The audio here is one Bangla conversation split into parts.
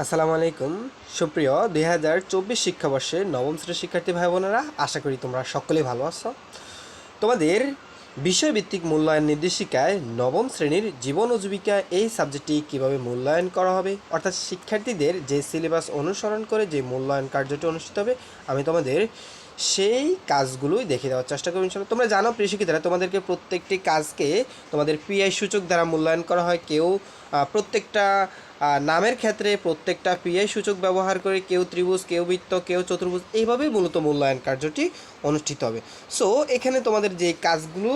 আসসালামু আলাইকুম। সুপ্রিয় 2024 শিক্ষাবর্ষে নবম শ্রেণীর শিক্ষার্থী ভাই বোনেরা, আশা করি তোমরা সকলেই ভালো আছো। তোমাদের বিষয়ভিত্তিক মূল্যায়ন নির্দেশিকায় নবম শ্রেণীর জীবন ও জীবিকা এই সাবজেক্টটি কীভাবে মূল্যায়ন করা হবে, অর্থাৎ শিক্ষার্থীদের যে সিলেবাস অনুসরণ করে যে মূল্যায়ন কার্যটি অনুষ্ঠিত হবে, আমি তোমাদের সেই কাজগুলোই দেখে দেওয়ার চেষ্টা করব ইনশাআল্লাহ। তোমরা জানো প্রিয় শিক্ষার্থীরা, তোমাদেরকে প্রত্যেকটি কাজকে তোমাদের পিআই সূচক দ্বারা মূল্যায়ন করা হয়। কেউ প্রত্যেকটা নামের ক্ষেত্রে প্রত্যেকটা পিআই সূচক ব্যবহার করে, কেউ ত্রিভুজ, কেউ বৃত্ত, কেউ চতুর্ভুজ, এইভাবেই মূলত মূল্যায়ন কার্যটি অনুষ্ঠিত হবে। সো এখানে তোমাদের যে কাজগুলো,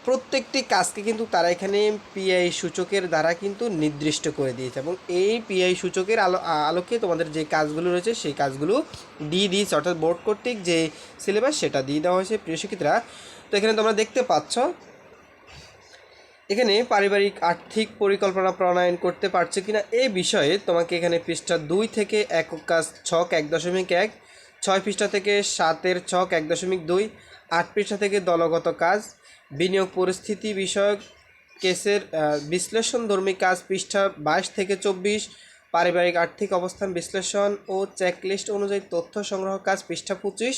প্রত্যেকটি কাজকে কিন্তু তারা এখানে পিআই সূচকের দ্বারা কিন্তু নির্দিষ্ট করে দিয়েছে, এবং এই পিআই সূচকের আলোকে তোমাদের যে কাজগুলো রয়েছে সেই কাজগুলো দিয়ে দিয়েছে, অর্থাৎ বোর্ড কর্তৃক যে সিলেবাস সেটা দিয়ে দেওয়া হয়েছে প্রিয় শিক্ষার্থীরা। তো এখানে তোমরা দেখতে পাচ্ছ, এখানে পারিবারিক আর্থিক পরিকল্পনা প্রণয়ন করতে পারছো কিনা এই বিষয়ে তোমাকে এখানে পৃষ্ঠা 2 থেকে একক কাজ ছক 1.1, 6 পৃষ্ঠা থেকে 7-এর ছক 1.2, 8 পৃষ্ঠা থেকে দলগত কাজ, বিনিয়োগ পরিস্থিতি বিষয়ক কেসের বিশ্লেষণধর্মী কাজ পৃষ্ঠা 22 থেকে 24, পারিবারিক আর্থিক অবস্থান বিশ্লেষণ ও চেকলিস্ট অনুযায়ী তথ্য সংগ্রহ কাজ পৃষ্ঠা 25,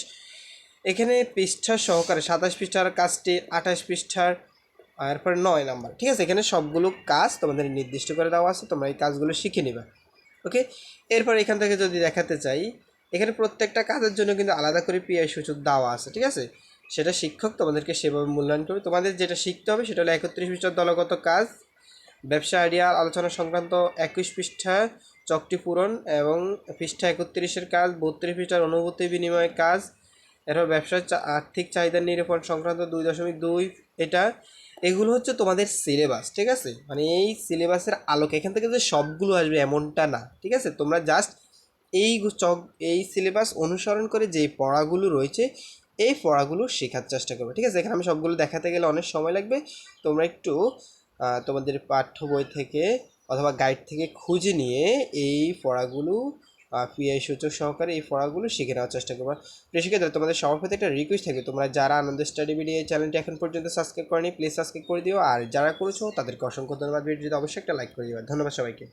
এখানে পৃষ্ঠা সহকারে 27 পৃষ্ঠার কাজটি 28 পৃষ্ঠার, এরপরে 9 নাম্বার। ঠিক আছে, এখানে সবগুলো কাজ তোমাদের নির্দিষ্ট করে দেওয়া আছে, তোমরা এই কাজগুলো শিখে নিবা। ওকে, এরপর এখান থেকে যদি দেখাতে চাই, এখানে প্রত্যেকটা কাজের জন্য কিন্তু আলাদা করে পিআই সূচক দেওয়া আছে। ঠিক আছে, সেটা শিক্ষক তোমাদেরকে সেভাবে মূল্যায়ন করবে। তোমাদের যেটা শিখতে হবে সেটা হলো 31 পৃষ্ঠার দলগত কাজ, ব্যবসা আইডিয়া আলোচনা সংক্রান্ত 21 পৃষ্ঠা চকটি পূরণ, এবং পৃষ্ঠা 31-এর কাজ 32 পৃষ্ঠার অনুভূতি বিনিময় কাজ, এরপর ব্যবসার আর্থিক চাহিদা নিরূপণ সংক্রান্ত 2.2, এটা এগুলো হচ্ছে তোমাদের সিলেবাস। ঠিক আছে, মানে এই সিলেবাসের আলোকে এখান থেকে যে সবগুলো আসবে এমনটা না। ঠিক আছে, তোমরা জাস্ট এই সিলেবাস অনুসরণ করে যে পড়াগুলো রয়েছে এই পড়াগুলো শেখার চেষ্টা করবে। ঠিক আছে, এখানে আমি সবগুলো দেখাতে গেলে অনেক সময় লাগবে। তোমরা একটু তোমাদের পাঠ্য বই থেকে অথবা গাইড থেকে খুঁজে নিয়ে এই পড়াগুলো পিআই সূচক সহকারে এই পড়াগুলো শিখে নেওয়ার চেষ্টা করবা। প্রিয় শিক্ষার্থীরা, তোমাদের সবার প্রতি একটা রিকোয়েস্ট থাকে, তোমরা যারা আনন্দ স্টাডি ভিডিও এই চ্যানেলটি এখন পর্যন্ত সাবস্ক্রাইব করেনি, প্লিজ সাবস্ক্রাইব করে দিও, আর যারা করেছো তাদেরকে অসংখ্য ধন্যবাদ। ভিডিওতে অবশ্যই একটা লাইক করে দিও। ধন্যবাদ সবাইকে।